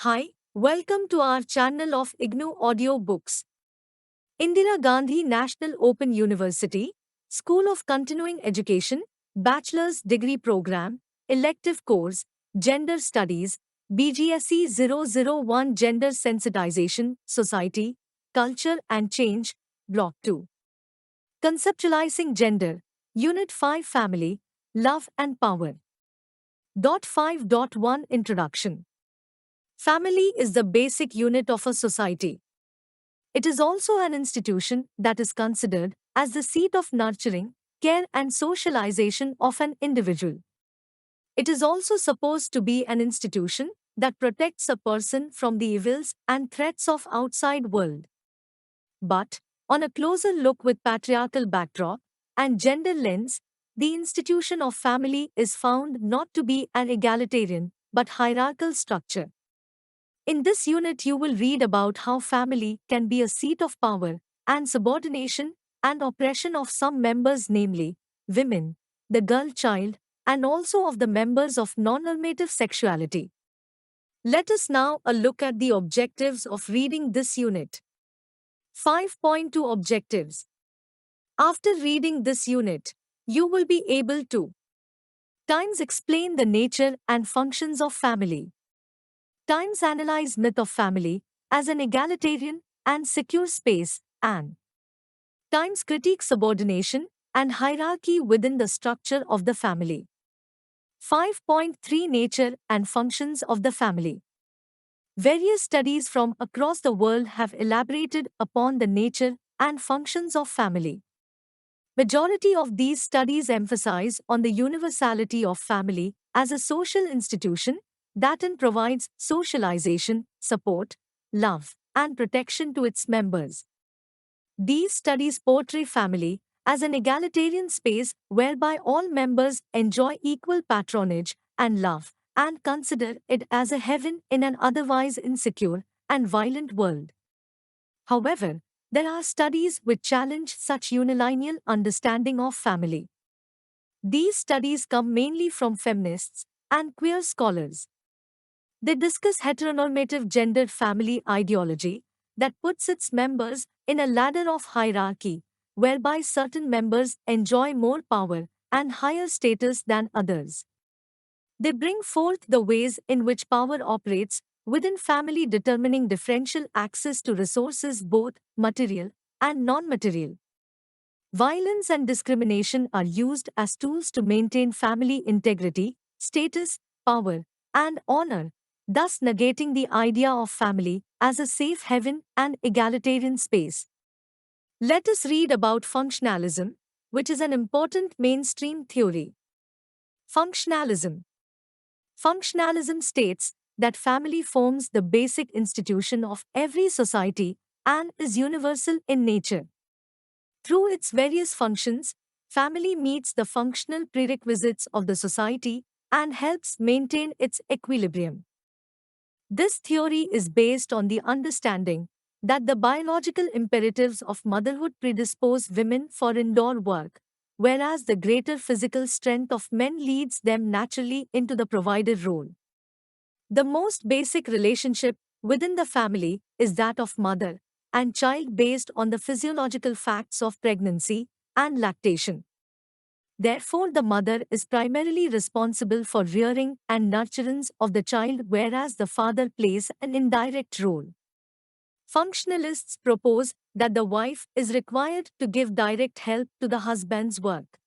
Hi, welcome to our channel of IGNOU Audiobooks. Indira Gandhi National Open University, School of Continuing Education, Bachelor's Degree Program, Elective Course, Gender Studies, BGSE-001 Gender Sensitization, Society, Culture and Change, Block 2. Conceptualizing Gender, Unit 5 Family, Love and Power. 5.1 Introduction. Family is the basic unit of a society. It is also an institution that is considered as the seat of nurturing, care and socialization of an individual. It is also supposed to be an institution that protects a person from the evils and threats of outside world. But, on a closer look with patriarchal backdrop and gender lens, the institution of family is found not to be an egalitarian but hierarchical structure. In this unit, you will read about how family can be a seat of power and subordination and oppression of some members, namely women, the girl child, and also of the members of non-normative sexuality. Let us now look at the objectives of reading this unit. 5.2 Objectives. After reading this unit, you will be able to times explain the nature and functions of family. Times analyze myth of family as an egalitarian and secure space, and times critique subordination and hierarchy within the structure of the family. 5.3 Nature and functions of the family. Various studies from across the world have elaborated upon the nature and functions of family. Majority of these studies emphasize on the universality of family as a social institution that provides socialization, support, love, and protection to its members. These studies portray family as an egalitarian space whereby all members enjoy equal patronage and love, and consider it as a heaven in an otherwise insecure and violent world. However, there are studies which challenge such unilineal understanding of family. These studies come mainly from feminists and queer scholars. They discuss heteronormative gendered family ideology that puts its members in a ladder of hierarchy, whereby certain members enjoy more power and higher status than others. They bring forth the ways in which power operates within family, determining differential access to resources, both material and non-material. Violence and discrimination are used as tools to maintain family integrity, status, power, and honor, thus negating the idea of family as a safe haven and egalitarian space. Let us read about functionalism, which is an important mainstream theory. Functionalism. Functionalism states that family forms the basic institution of every society and is universal in nature. Through its various functions, family meets the functional prerequisites of the society and helps maintain its equilibrium. This theory is based on the understanding that the biological imperatives of motherhood predispose women for indoor work, whereas the greater physical strength of men leads them naturally into the provider role. The most basic relationship within the family is that of mother and child based on the physiological facts of pregnancy and lactation. Therefore, the mother is primarily responsible for rearing and nurturance of the child, whereas the father plays an indirect role. Functionalists propose that the wife is required to give direct help to the husband's work.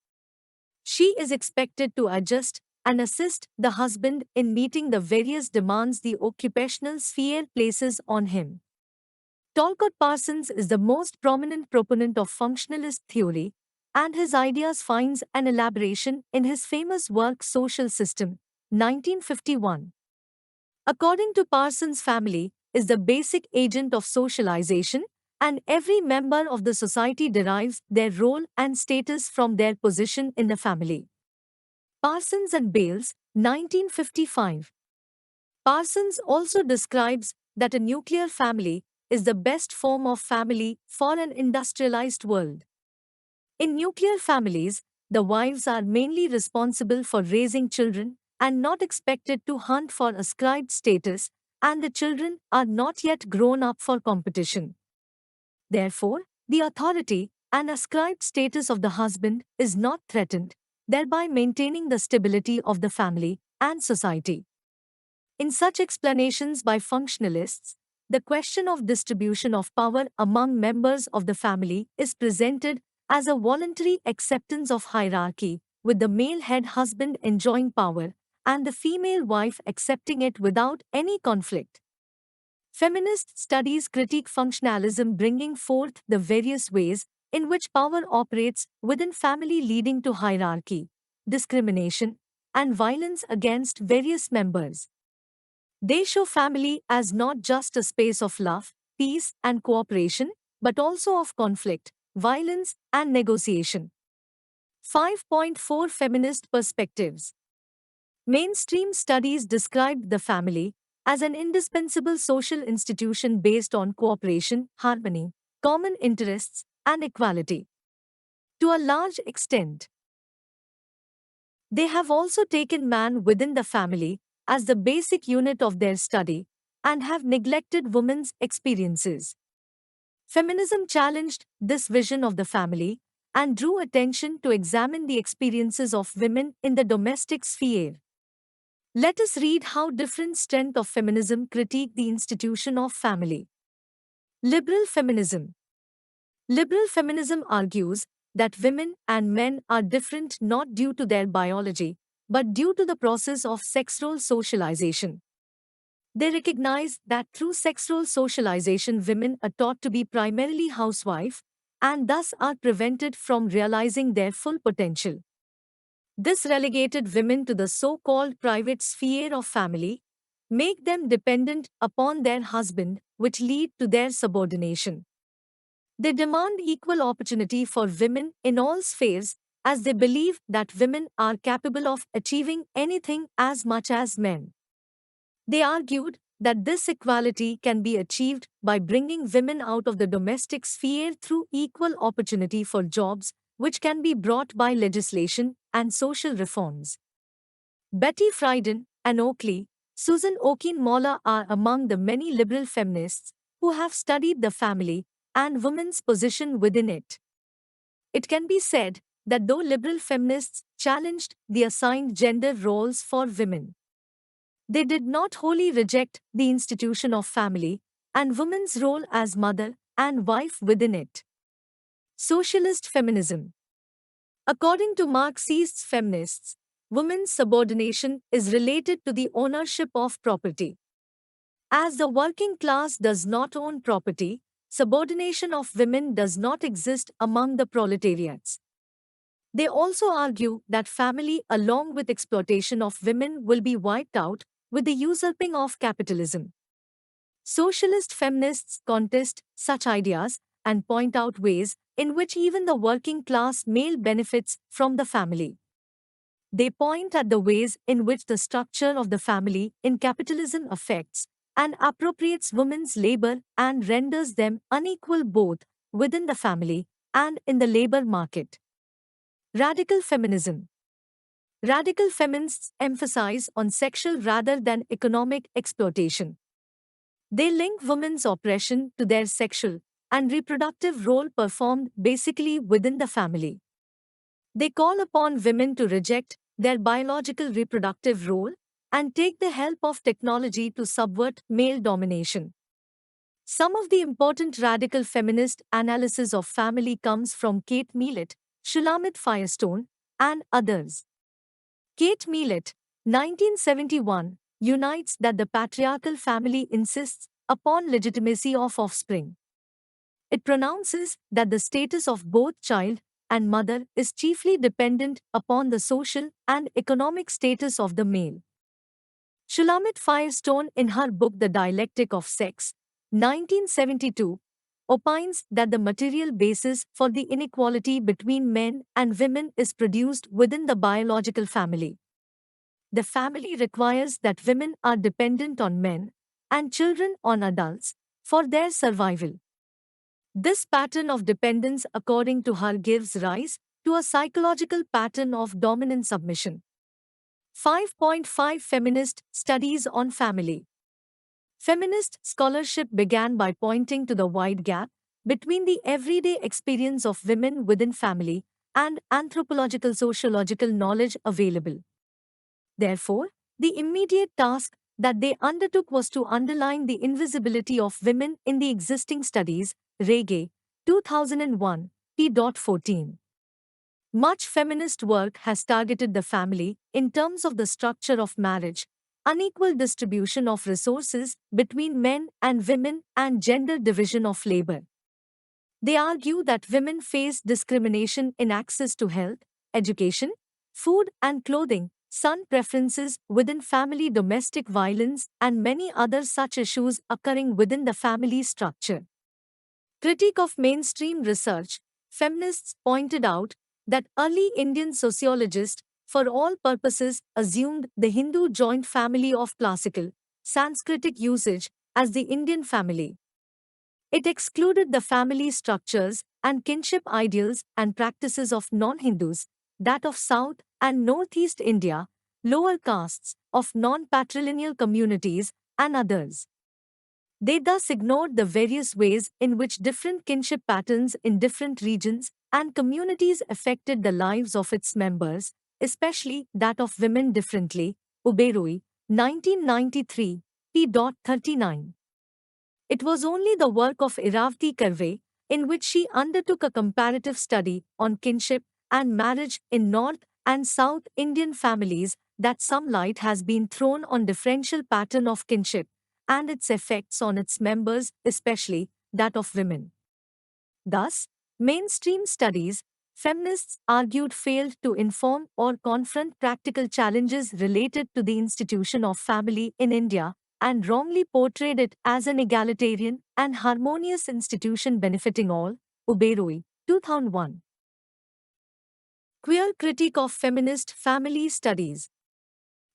She is expected to adjust and assist the husband in meeting the various demands the occupational sphere places on him. Talcott Parsons is the most prominent proponent of functionalist theory, and his ideas finds an elaboration in his famous work Social System, 1951. According to Parsons, family is the basic agent of socialization, and every member of the society derives their role and status from their position in the family. Parsons and Bales, 1955. Parsons also describes that a nuclear family is the best form of family for an industrialized world. In nuclear families, the wives are mainly responsible for raising children and not expected to hunt for ascribed status, and the children are not yet grown up for competition. Therefore, the authority and ascribed status of the husband is not threatened, thereby maintaining the stability of the family and society. In such explanations by functionalists, the question of distribution of power among members of the family is presented as a voluntary acceptance of hierarchy, with the male head husband enjoying power and the female wife accepting it without any conflict. Feminist studies critique functionalism, bringing forth the various ways in which power operates within family, leading to hierarchy, discrimination, and violence against various members. They show family as not just a space of love, peace, and cooperation, but also of conflict, violence, and negotiation. 5.4 Feminist Perspectives. Mainstream studies described the family as an indispensable social institution based on cooperation, harmony, common interests, and equality. To a large extent, they have also taken man within the family as the basic unit of their study and have neglected women's experiences. Feminism challenged this vision of the family and drew attention to examine the experiences of women in the domestic sphere. Let us read how different strengths of feminism critique the institution of family. Liberal feminism. Liberal feminism argues that women and men are different not due to their biology, but due to the process of sex role socialization. They recognize that through sex role socialization, women are taught to be primarily housewives and thus are prevented from realizing their full potential. This relegated women to the so-called private sphere of family, make them dependent upon their husband, which lead to their subordination. They demand equal opportunity for women in all spheres, as they believe that women are capable of achieving anything as much as men. They argued that this equality can be achieved by bringing women out of the domestic sphere through equal opportunity for jobs, which can be brought by legislation and social reforms. Betty Friedan and Oakley, Susan Okin-Moller are among the many liberal feminists who have studied the family and women's position within it. It can be said that though liberal feminists challenged the assigned gender roles for women, they did not wholly reject the institution of family and women's role as mother and wife within it. Socialist feminism. According to Marxist feminists, women's subordination is related to the ownership of property. As the working class does not own property, subordination of women does not exist among the proletariats. They also argue that family, along with exploitation of women, will be wiped out with the usurping of capitalism. Socialist feminists contest such ideas and point out ways in which even the working class male benefits from the family. They point at the ways in which the structure of the family in capitalism affects and appropriates women's labor and renders them unequal both within the family and in the labor market. Radical feminism. Radical feminists emphasize on sexual rather than economic exploitation. They link women's oppression to their sexual and reproductive role performed basically within the family. They call upon women to reject their biological reproductive role and take the help of technology to subvert male domination. Some of the important radical feminist analysis of family comes from Kate Millett, Shulamit Firestone, and others. Kate Millett, 1971, unites that the patriarchal family insists upon legitimacy of offspring. It pronounces that the status of both child and mother is chiefly dependent upon the social and economic status of the male. Shulamit Firestone, in her book The Dialectic of Sex, 1972, opines that the material basis for the inequality between men and women is produced within the biological family. The family requires that women are dependent on men and children on adults for their survival. This pattern of dependence, according to her, gives rise to a psychological pattern of dominant submission. 5.5 Feminist studies on family. Feminist scholarship began by pointing to the wide gap between the everyday experience of women within family and anthropological sociological knowledge available. Therefore, the immediate task that they undertook was to underline the invisibility of women in the existing studies, Rege, 2001, p.14. Much feminist work has targeted the family in terms of the structure of marriage, unequal distribution of resources between men and women, and gender division of labor. They argue that women face discrimination in access to health, education, food and clothing, son preferences within family, domestic violence, and many other such issues occurring within the family structure. Critique of mainstream research, feminists pointed out that early Indian sociologists, for all purposes, assumed the Hindu joint family of classical, Sanskritic usage as the Indian family. It excluded the family structures and kinship ideals and practices of non-Hindus, that of South and Northeast India, lower castes, of non-patrilineal communities, and others. They thus ignored the various ways in which different kinship patterns in different regions and communities affected the lives of its members, especially that of women differently. Uberoi, 1993, p.39. It was only the work of Iravati Karve, in which she undertook a comparative study on kinship and marriage in North and South Indian families, that some light has been thrown on differential pattern of kinship and its effects on its members, especially that of women. Thus, mainstream studies, feminists argued, failed to inform or confront practical challenges related to the institution of family in India, and wrongly portrayed it as an egalitarian and harmonious institution benefiting all. Uberoi, 2001. Queer critique of feminist family studies.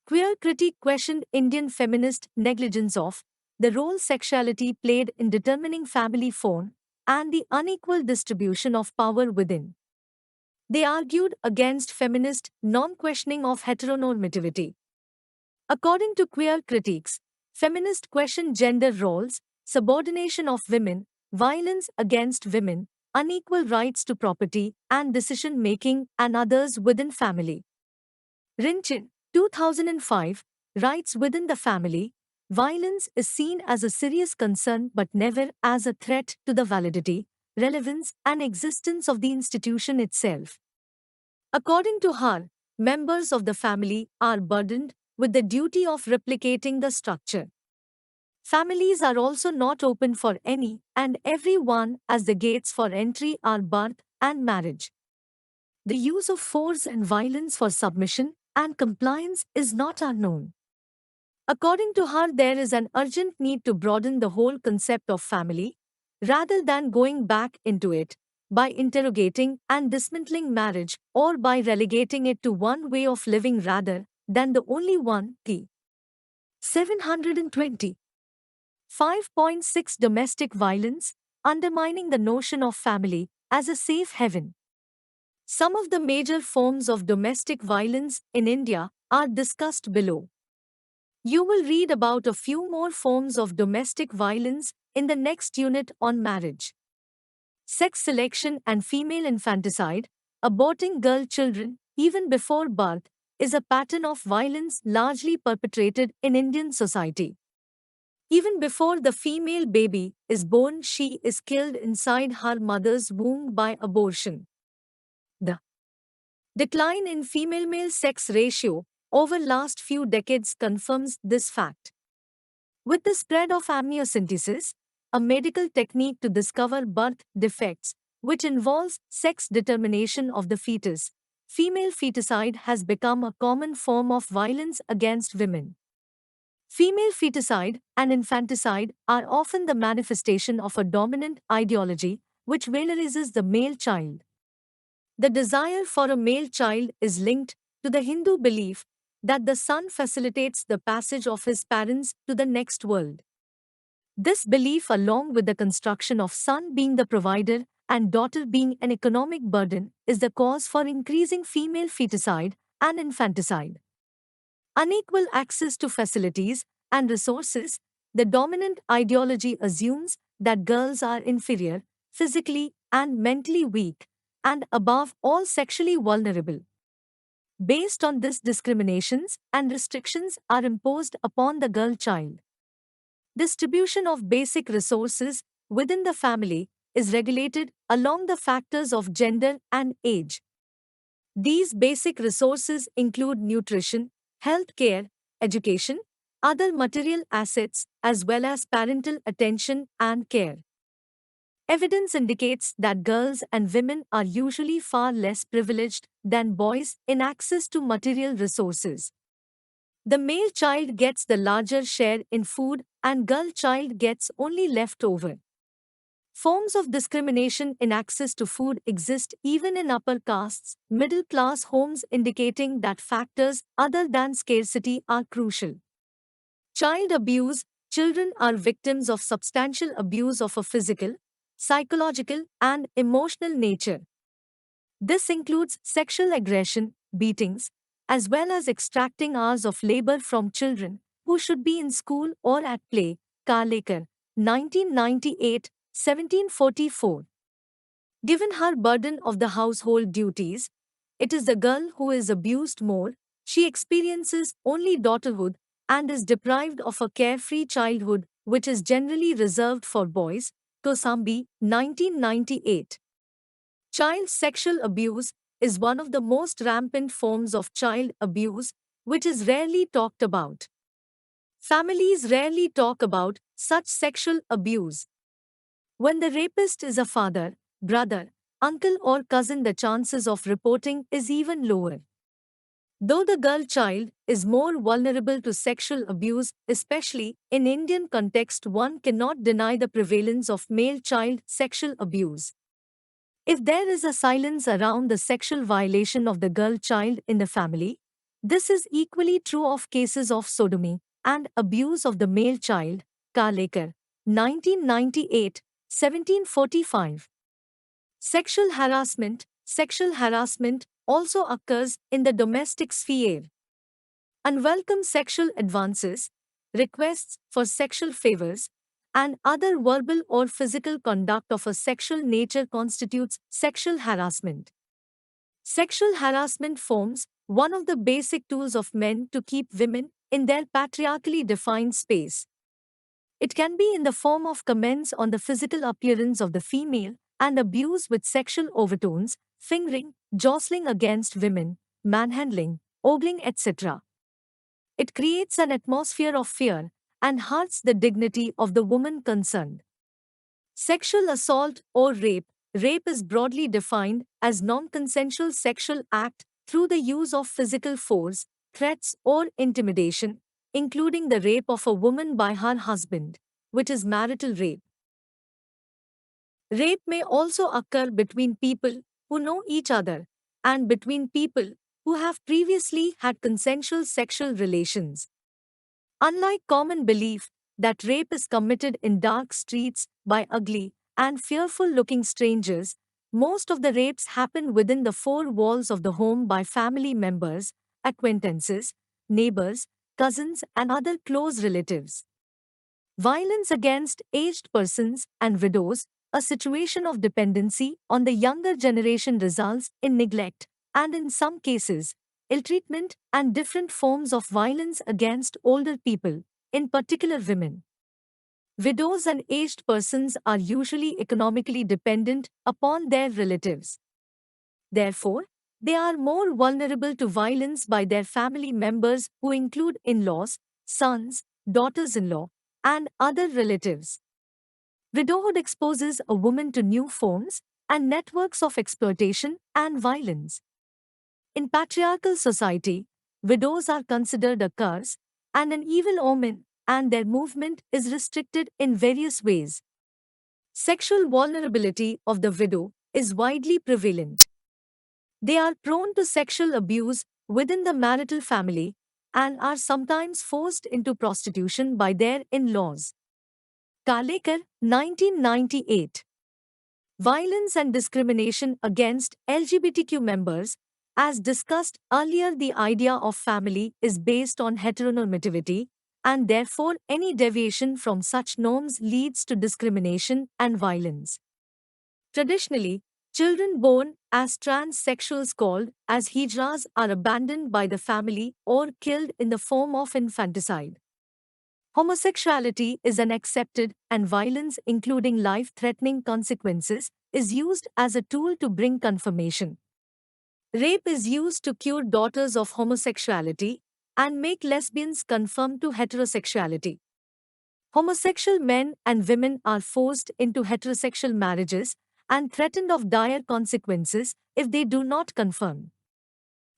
Queer critique questioned Indian feminist negligence of the role sexuality played in determining family form and the unequal distribution of power within. They argued against feminist non-questioning of heteronormativity. According to queer critiques, feminists question gender roles, subordination of women, violence against women, unequal rights to property and decision-making, and others within family. Rinchin, 2005, writes, within the family, violence is seen as a serious concern but never as a threat to the validity, relevance, and existence of the institution itself. According to her, members of the family are burdened with the duty of replicating the structure. Families are also not open for any and everyone, as the gates for entry are birth and marriage. The use of force and violence for submission and compliance is not unknown. According to her, there is an urgent need to broaden the whole concept of family, rather than going back into it, by interrogating and dismantling marriage or by relegating it to one way of living rather than the only one. P. 720. 5.6 Domestic violence, undermining the notion of family as a safe haven. Some of the major forms of domestic violence in India are discussed below. You will read about a few more forms of domestic violence in the next unit on marriage. Sex selection and female infanticide, aborting girl children even before birth, is a pattern of violence largely perpetrated in Indian society. Even before the female baby is born, she is killed inside her mother's womb by abortion. The decline in female-male sex ratio over last few decades confirms this fact. With the spread of amniocentesis, a medical technique to discover birth defects, which involves sex determination of the fetus, female feticide has become a common form of violence against women. Female feticide and infanticide are often the manifestation of a dominant ideology which valorizes the male child. The desire for a male child is linked to the Hindu belief that the son facilitates the passage of his parents to the next world. This belief, along with the construction of son being the provider and daughter being an economic burden, is the cause for increasing female feticide and infanticide. Unequal access to facilities and resources, The dominant ideology assumes that girls are inferior, physically and mentally weak, and above all sexually vulnerable. Based on this, discriminations and restrictions are imposed upon the girl child. Distribution of basic resources within the family is regulated along the factors of gender and age. These basic resources include nutrition, health care, education, other material assets, as well as parental attention and care. Evidence indicates that girls and women are usually far less privileged than boys in access to material resources. The male child gets the larger share in food and girl child gets only leftover. Forms of discrimination in access to food exist even in upper castes, middle class homes, indicating that factors other than scarcity are crucial. Child abuse. Children are victims of substantial abuse of a physical, psychological, and emotional nature. This includes sexual aggression, beatings, as well as extracting hours of labor from children who should be in school or at play. Karlekar, 1998, 1744. Given her burden of the household duties, it is the girl who is abused more. She experiences only daughterhood and is deprived of a carefree childhood, which is generally reserved for boys. Kosambi, 1998. Child sexual abuse is one of the most rampant forms of child abuse, which is rarely talked about. Families rarely talk about such sexual abuse. When the rapist is a father, brother, uncle, or cousin, the chances of reporting is even lower. Though the girl child is more vulnerable to sexual abuse, especially in Indian context, one cannot deny the prevalence of male child sexual abuse. If there is a silence around the sexual violation of the girl child in the family, this is equally true of cases of sodomy and abuse of the male child. Karlekar, 1998, 1745. Sexual harassment. Sexual harassment also occurs in the domestic sphere. Unwelcome sexual advances, requests for sexual favors, and other verbal or physical conduct of a sexual nature constitutes sexual harassment. Sexual harassment forms one of the basic tools of men to keep women in their patriarchally defined space. It can be in the form of comments on the physical appearance of the female and abuse with sexual overtones, fingering, jostling against women, manhandling, ogling, etc. It creates an atmosphere of fear and hurts the dignity of the woman concerned. Sexual assault or rape. Rape is broadly defined as non-consensual sexual act through the use of physical force, threats, or intimidation, including the rape of a woman by her husband, which is marital rape. Rape may also occur between people who know each other and between people who have previously had consensual sexual relations. Unlike common belief that rape is committed in dark streets by ugly and fearful-looking strangers, most of the rapes happen within the four walls of the home by family members, acquaintances, neighbors, cousins, and other close relatives. Violence against aged persons and widows. A situation of dependency on the younger generation results in neglect and, in some cases, ill-treatment and different forms of violence against older people, in particular women. Widows and aged persons are usually economically dependent upon their relatives. Therefore, they are more vulnerable to violence by their family members, who include in-laws, sons, daughters-in-law, and other relatives. Widowhood exposes a woman to new forms and networks of exploitation and violence. In patriarchal society, widows are considered a curse and an evil omen, and their movement is restricted in various ways. Sexual vulnerability of the widow is widely prevalent. They are prone to sexual abuse within the marital family and are sometimes forced into prostitution by their in-laws. Karlekar, 1998. Violence and discrimination against LGBTQ members. As discussed earlier, the idea of family is based on heteronormativity, and therefore any deviation from such norms leads to discrimination and violence. Traditionally, children born as transsexuals called as hijras are abandoned by the family or killed in the form of infanticide. Homosexuality is unaccepted and violence, including life-threatening consequences, is used as a tool to bring confirmation. Rape is used to cure daughters of homosexuality and make lesbians conform to heterosexuality. Homosexual men and women are forced into heterosexual marriages and threatened of dire consequences if they do not conform.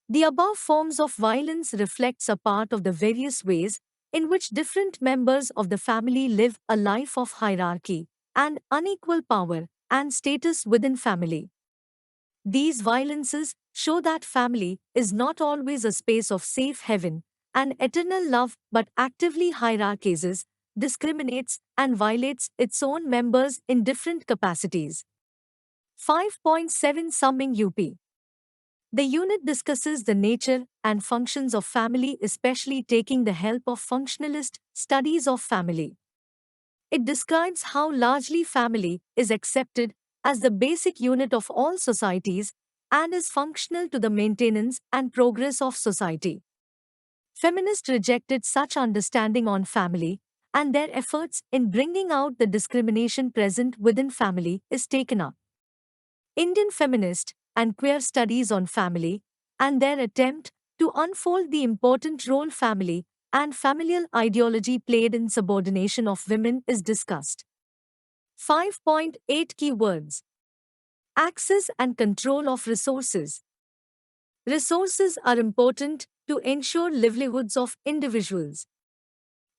The above forms of violence reflects a part of the various ways in which different members of the family live a life of hierarchy and unequal power and status within family. These violences show that family is not always a space of safe haven and eternal love but actively hierarchizes, discriminates, and violates its own members in different capacities. 5.7 Summing UP. The unit discusses the nature and functions of family, especially taking the help of functionalist studies of family. It describes how largely family is accepted as the basic unit of all societies and is functional to the maintenance and progress of society. Feminists rejected such understanding on family, and their efforts in bringing out the discrimination present within family is taken up. Indian feminist and queer studies on family and their attempt to unfold the important role family and familial ideology played in subordination of women is discussed. 5.8 Keywords. Access and control of resources. Resources are important to ensure livelihoods of individuals.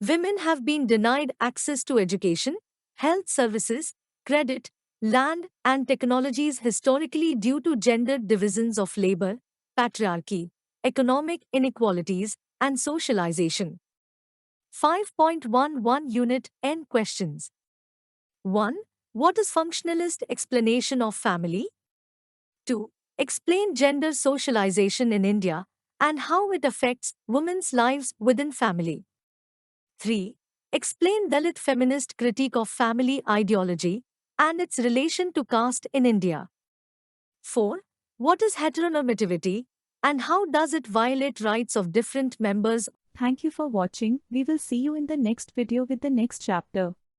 Women have been denied access to education, health services, credit, land, and technologies historically due to gendered divisions of labor, patriarchy, economic inequalities, and socialization. 5.11 Unit N Questions. 1. What is functionalist explanation of family? 2. Explain gender socialization in India and how it affects women's lives within family. 3. Explain Dalit feminist critique of family ideology and its relation to caste in India. 4. What is heteronormativity and how does it violate rights of different members? Thank you for watching. We will see you in the next video with the next chapter.